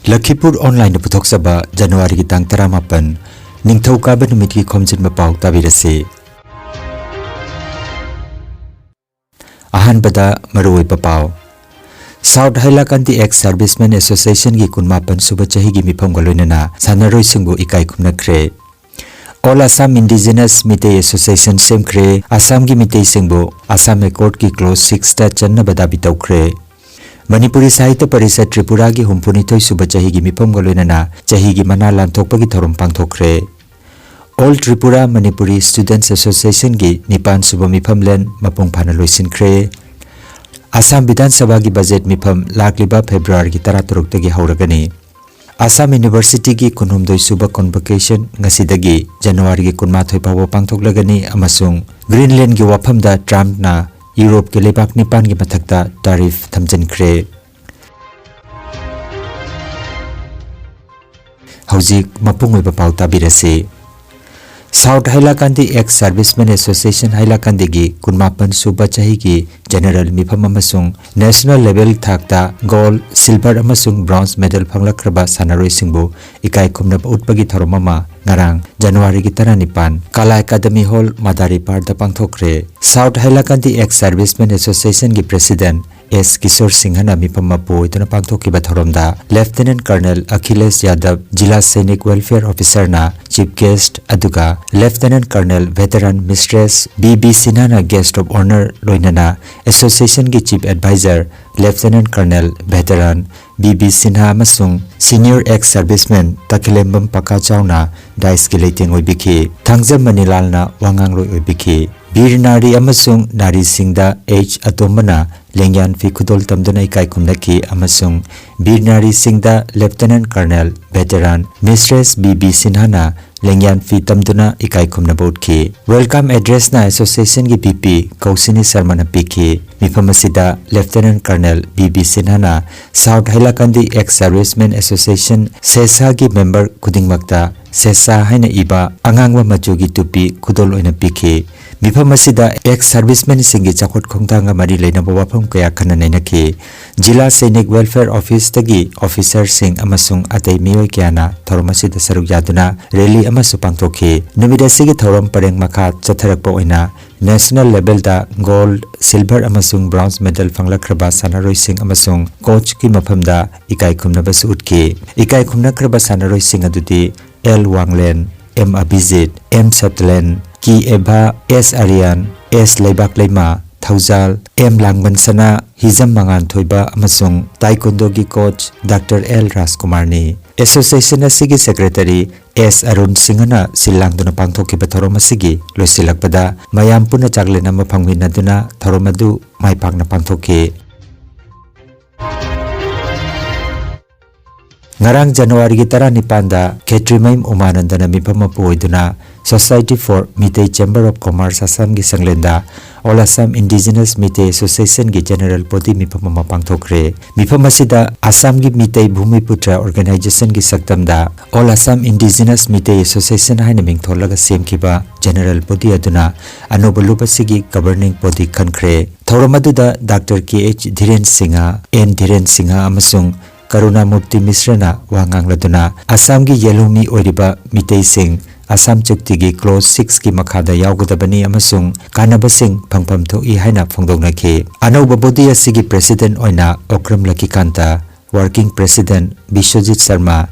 Lakhipur Online Putoksaba January ki tang 18 Ningthau Kaba Numit ki Khomjinba Pao tabirase Ahanbada Maroi Pao South Hailakanti Ex-servicemen Association ki kunmapan suba chahi gi mifam galoinana sanaroi singbu ikai khumnakre All Assam Indigenous Mitei Association semkre Assam gi mitei singbu Assam Accord ki clause 6 ta channa badabi tawkre Manipuri Sahitya Parishad Tripura ki humpunithoi suba chahi gi mifam galoinana chahi gi mana lanthokpa gi thorom pangthokre All Tripura Manipuri Students Association ki nipan suba mifam len mapung phana loisinkre Assam Vidhan Sabha ki budget mifam lakliba February ki 13 tagi hauragani Assam University ki kunhumdoi suba convocation ngasidagi January ki kunmathoi pawa pangthoklagani amasung Greenland ki wafamda Trump na Europe ke lebak nipan ki mathakta tarif thamjankhre Hauzik mapungoi pau tabirase South Hailakanti Ex-servicemen Association Hailakanti gi kunmapan suba chahi ki general mifam amasung national level thakta gold silver amasung bronze medal phanglakraba sanaroi singbu ikai khumna utpagi thoromama ngarang January ki 19 Kala Academy Hall Madari Parda pangthokre South Hailakanti Ex-servicemen Association ki president S. Kishore Singhana mifam poi tuna pangthoki bathoromda Lieutenant Colonel Akhilesh Yadav Jila Sainik Welfare Officer na Chief Guest aduga Lieutenant Colonel Veteran Mistress B.B. Sinhana Guest of Honor loinana Association ki Chief Advisor Lieutenant Colonel Veteran B.B. Sinha amasung Senior Ex-servicemen Takilembam Pakachawna Dice ki leiting oibiki Thangjam Manilal na wangang loi oibiki Bir Nari amasung Nari Singda H. Atombana Lengyan fi khudol tamduna ikai khumnaki amasung Bir Nari Singda Lieutenant Colonel Veteran Mistress B.B. Sinhana Lengyan fi tamduna ikai khumna bodki Welcome address na association ki PP Kausini Sharma na piki Mifamasida Lieutenant Colonel B.B. Sinhana South Hailakanti Ex-servicemen Association Sesa ki member kudingmakta Sesa haina iba angangwa machugi tupi khudol oina piki Mifamasida Ex-servicemen singi chakot khongtanga mari leinaba wafam kaya khana nainaki Jila Sainik Welfare Office tagi officer sing amasung atai miyoi kyana thoromasida saruk yaduna rally amasu pangthoki numidasigi thorom pareng makha chatharakpa oina national level da gold silver amasung bronze medal phanglakraba sanaroi sing amasung coach ki maphamda ikai khumnaba su utki ikai khumnakraba sanaroi sing adudi L Wanglen M Abhijit M Satlen Ki Eba S Aryan S Leibak Leima Thaujal M Langbansana Hizam Mangan Thoiba amasung Taekwondo gi coach Dr. L Rajkumar ni Association asigi secretary S Arun Singhana silangduna pangthoki bathorom asigi loisilakpada mayam puna chaglena maphangminaduna thoromadu maipakna pangthoki Ngarang January ki 19 da Ketrimaim Umanandana mifam poiduna Society for Mitei Chamber of Commerce Assam gi sanglenda All Assam Indigenous Mitei Association gi general body mifam pangthokre mifam asida Assam gi Mitei Bhumiputra Organization gi saktamda All Assam Indigenous Mitei Association haina mingtholaga semkiba general body aduna anobaluba sigi governing body khankre thoromaduda Dr. K.H. Dhiren Singha N. Dhiren Singha amasung Karuna Murti Misrana wangang laduna Assam gi Yelumi oiriba Mitei Singh Assam Chukti gi clause 6 ki makhada yawgadabani amasung kanaba sing phangpham thoi haina phongdongnaki anoba body asigi president oina Okram Lakikanta working president Bishwajit Sharma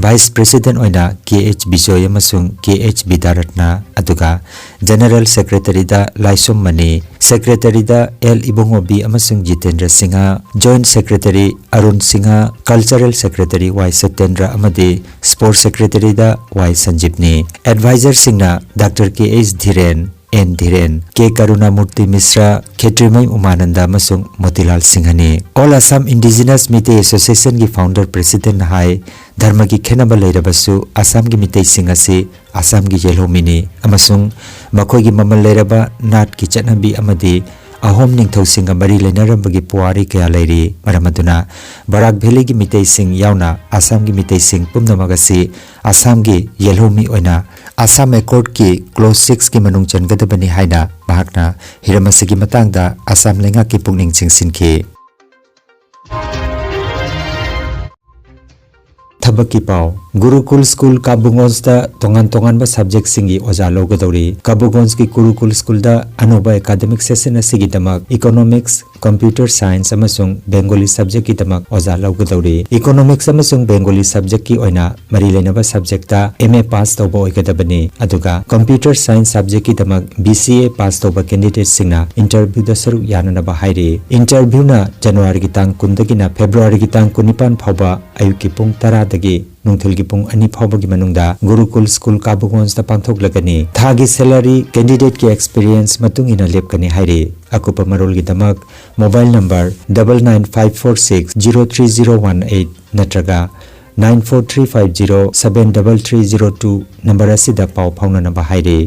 Vice President oina K.H. Bijoy amasung K.H. Bidaratna aduga General Secretary da Laisom Mani Secretary da L. Ibongobi amasung Jitendra Singha Joint Secretary Arun Singha Cultural Secretary Y. Satyendra amadi Sports Secretary da Y. Sanjeevni Advisor Singna Dr. K.H. Dhiren N. Dhiren K. Karuna Murti Misra Ketrimai Umananda amasung Motilal Singhani All Assam Indigenous Mitei Association ki founder president hai Dharma ki khenaba leirabasu Assam ki mitei singasi Assam ki yelhomini amasung makhoi ki mamal leiraba nat ki chanabi amadi ahom ningthau singa mari leinarambagi puari kaya leiri maramaduna Barak Valley ki mitei sing yauna Assam ki mitei sing pumnamagasi Assam ki yelhomi oina Assam Accord ki clause 6 ki manung changadabani haina mahakna hiramasigi matangda Assam lenga ki pungning chingsinki Thabaki Pao Gurukul School Kabungons da tongan ba subject singi oja logadori Kabungons ki Gurukul School da anoba academic session asigi damak economics computer science amasung Bengali subject ki damak oja logadori economics amasung Bengali subject ki oina mari lenaba subject da MA pass tawba oigadabani aduga computer science subject ki damak BCA pass tawba candidate singna interview da saruk yanana ba haire interview na January ki tang 10 dagi na February ki tang 19 phawba ayuki pung 10 dagi nungthil ki pung 2 phawba gi manungda Gurukul School Kabungons da pangthok lagani thagi salary candidate ki experience matung ina lepkani haire akupa marol gi damak mobile number 9954603018 natraga 9435073302 number asida pau phauna ba haire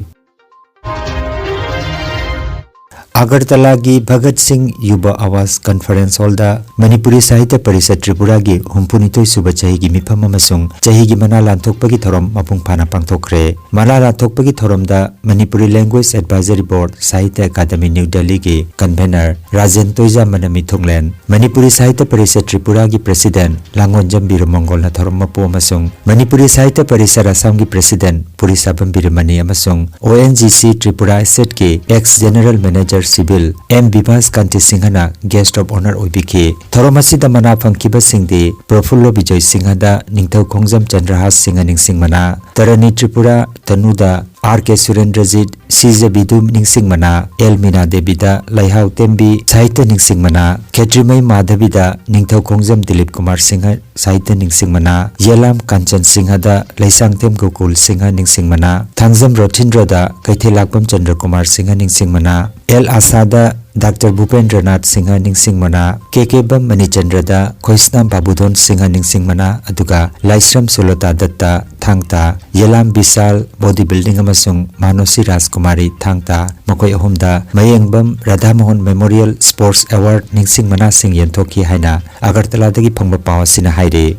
Agartala gi Bhagat Singh Yuba Awas Conference Hall da Manipuri Sahitya Parishad Tripura gi humpunitoi suba chahi gi mifam amasung chahi gi mana lanthokpa gi thorom mapung phana pangthokre mana lanthokpa gi thorom da Manipuri Language Advisory Board Sahitya Academy New Delhi gi convener Rajen Toija Manami Thonglen Manipuri Sahitya Parishad Tripura gi President Langon Jambir Mongol na thorom mapu amasung Manipuri Sahitya Parishad Assam gi President Purisa Bambirmani amasung ONGC Tripura Asset gi Ex General Manager Civil M. Bibas Kanti Singhana Guest of Honor Oibiki Thoromasi da mana pangkiba singdi Profullo Bijoy Singhada Ningthau Khongjam Chandrahas Singha Ningsing Mana Tarani Tripura Tanuda R.K. Surendrajit C.J. Bidu Ningsing Mana L. Mina Debida Laihau Tembi Sahitya Ningsing Mana Khetrimai Madhavida Ningthau Khongjam Dilip Kumar Singha Sahitya Ningsing Mana Yelam Kanchan Singhada Laisang Tem Gokul Singha Ningsing Mana Thangjam Rothindra Kaithelakpam Chandra Kumar Singha Ningsing Mana L. Asada Dr. Bhupendranath Singha Ningsing Mana KK Bam Manichandra Khoisnam Babudon Singha Ningsing Mana aduga Laisram Sulota Datta Thangta Yelam Bisal Bodybuilding amasung Manosi Rajkumari Thangta Makoi ahumda Mayengbam Radha Mohan Memorial Sports Award Ningsing Mana Sing Yenthoki haina Agartala dagi phangba pawa sina haire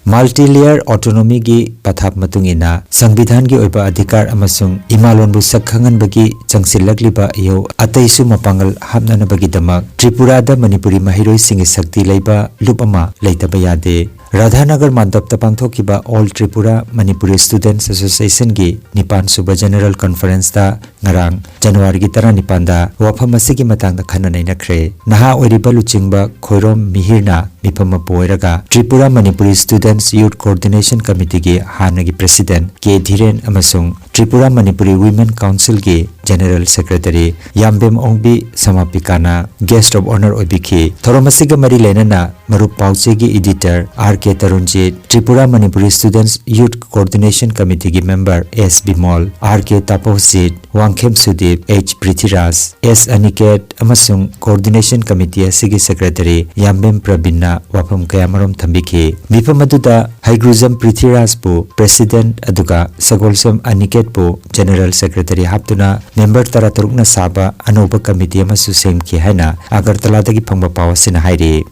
Multi-layer autonomy gi pathap matungina Sangvidhan gi oiba adhikar amasung imalonbu sakhangan bagi changsillagliba yo ataisu mapangal hapnana bagi damak Tripura da Manipuri mahiroi singi sakti leiba lupama leitaba yade Radhanagar Mandap Pangthokiba All Tripura Manipuri Students Association gi Nipan Suba General Conference da ngarang January gi 19 da wafam asigi matangda khananai nakre naha oiriba luchingba Khoirom Mihirna mifama poiraga Tripura Manipuri Students Youth Coordination Committee gi hanagi President K Dhiren amasung Tripura Manipuri Women Council gi General Secretary Yambem Ongbi Samapikana Guest of Honor Obiki Thoromasiga Mari Lenana Marup Pauche gi Editor R.K. Tarunjit Tripura Manipuri Students Youth Coordination Committee gi Member S. Bimol R.K. Taposit Wangkhem Sudip H. Prithiraj S. Aniket amasung Coordination Committee asigi Secretary Yambem Prabinna wafam kayamarom thambiki mifam aduda Haigruzam Prithiraj bu President aduga Sagolsam Aniket bu General Secretary haptuna member taraturukna saba anoba committee amasu semki haina Agartala dagi phangba pawasina hairi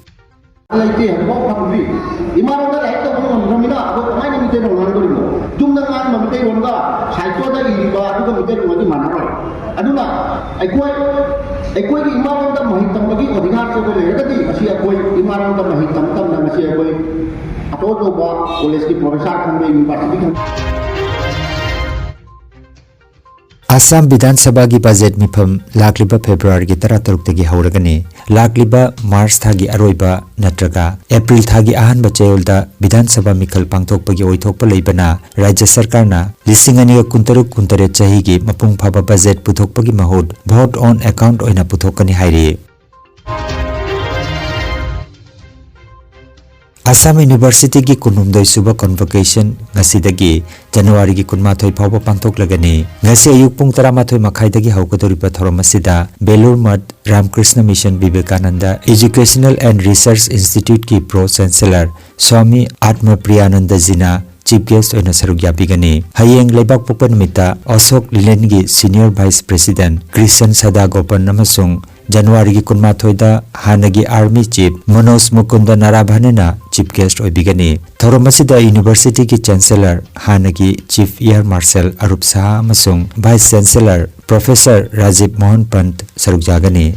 이만원가 했다 보면 놈이나 그 많이 밑에 놓는 거리고 중당한 놈 밑에 온가 살도다 이리가 그거 밑에 놓는 게 많아요. 아누나 아이고이 이만원다 마히tam bagi अधिकार से बोले यदि मसीहा कोई इमारत mahitam तब ना मसीहा कोई atau coba कॉलेज की प्रोफेसर खंबे university Assam Vidhan Sabha gi budget mifam lakliba February gi 13 tagi hauragani lakliba March thagi aroiba natraga April thagi ahanba chayolda Vidhan Sabha mikhal pangthokpagi oithokpa leibana Rajya Sarkarna lisingani kuntaruk kuntare chahi gi mapung phaba budget puthokpagi mahut vote on account oina puthokani hairi Assam University gi kunumdoi suba convocation ngasidagi January gi kunmathoi phawba pangthok lagani ngasi ayuk pung 13 makhai dagi haukodoriba thoromasida Belur Math Ramkrishna Mission Vivekananda Educational and Research Institute ki Pro Chancellor Swami Atma Priyananda Jina Chief Guest oina saruk yabigani hayeng leibak pokpa numita Ashok Leland gi Senior Vice President Krishan Sadagopan amasung January gi kunmathoida hanagi Army Chief Manoj Mukunda Narabhanena Chief Guest oibigani Thoromasida University ki Chancellor hanagi Chief Air Marshal Arup Saha amasung Vice Chancellor Professor Rajiv Mohan Pant saruk jagani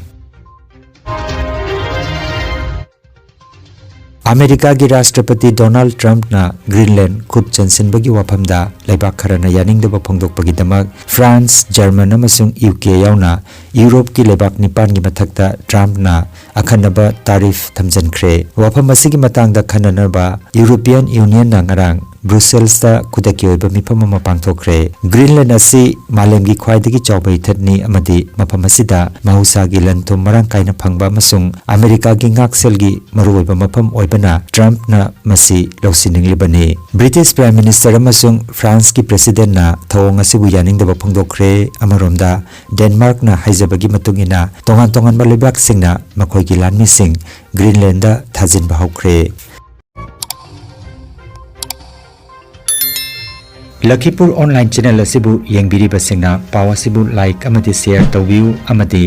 America की राष्ट्रपति Donald Trump ना Greenland खुद चंसिनबगी वाफमदा लेबाक खरना यानिंगदबा फोंदोकपगिदमक फ्रांस जर्मन अमसुंग यूके यावना यूरोप की लेबाक निपान की मथक्ता ट्रम्प ना अखनबा तारीफ थमजनख्रे वाफम असिगी मतंगदा खननबा यूरोपियन यूनियन ना ngarang ब्रुसेल्स दा खुदकी ओइबा मिफम अमा पांगथोखरे ग्रीनलैंड असि मालेमगी ख्वाइदगी चौबा इथतनी अमदि मफम असिदा माहुसागी लनथुम मरंग कायना फंगबा अमसुंग अमेरिका की ngakselgi मरुओइबा मफम ओइबना ट्रम्प ना मसी लौसिनिंगलिबनी ब्रिटिश प्राइम मिनिस्टर अमसुंग फ्रांस की प्रेसिडेंट ना थौंग असिबु यानिंगदबा फोंदोखरे अमरोमदा डेनमार्क ना हाइजबगी मतुंगिना तोंगान तोंगान बलेबाक सिंगना मखोइगी लानमी सिंग ग्रीनलैंड दा थाजिनबा हौखरे लखीपुर ऑनलाइन चैनल असिबु येंगबिरिबा सिंगना पाव असिबु लाइक अमदि शेयर तौबियु अमदि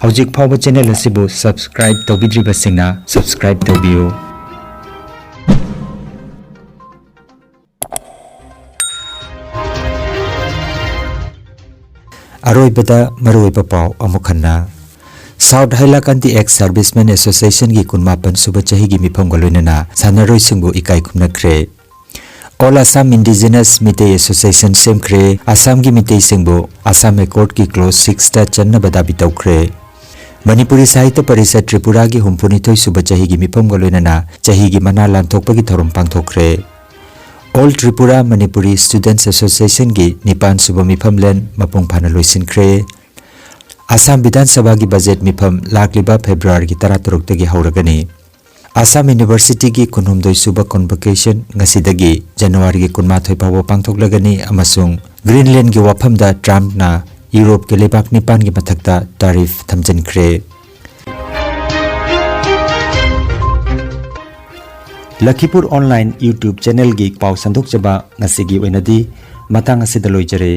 हौजिक फावबा चैनल असिबु सब्सक्राइब तौबिद्रिबा सिंगना सब्सक्राइब तौबियु अरोइबदा मरोइबा पाव अमुखन्ना साउथ हाइलाकांदी एक्स-सर्विसमेन एसोसिएशन की कुनमापन सुबह चही की मिफम गलोइनना सानरोइ सिंगबु इकाई खुमनख्रे All Assam Indigenous Meitei Association semkhre Assam ki Meitei singbo Assam Accord ki clause 6 ta channa badabi tawkhre Manipuri Sahitya Parishad Tripura ki humpunithoi suba chahi gi mifam galoinana chahi gi mana lanthokpa gi thorom pangthokre All Tripura Manipuri Students Association ki nipan suba mifam len mapung phana loisinkhre Assam Vidhan Sabha ki budget mifam lakliba February ki 13 tagi hauragani Assam University की कुनहुमदोई सुबह convocation ngasi जनवरी की कुनमाथोई पाव पांगथोकलगनी अमसुंग Greenland की वाफमदा Trump ना Europe के लेबाक निपान की मथक्ता तारीफ थमजनख्रे लखीपुर ऑनलाइन यूट्यूब चैनल की पाव संदोकचबा ngasi gi oinadi matang asida loijare।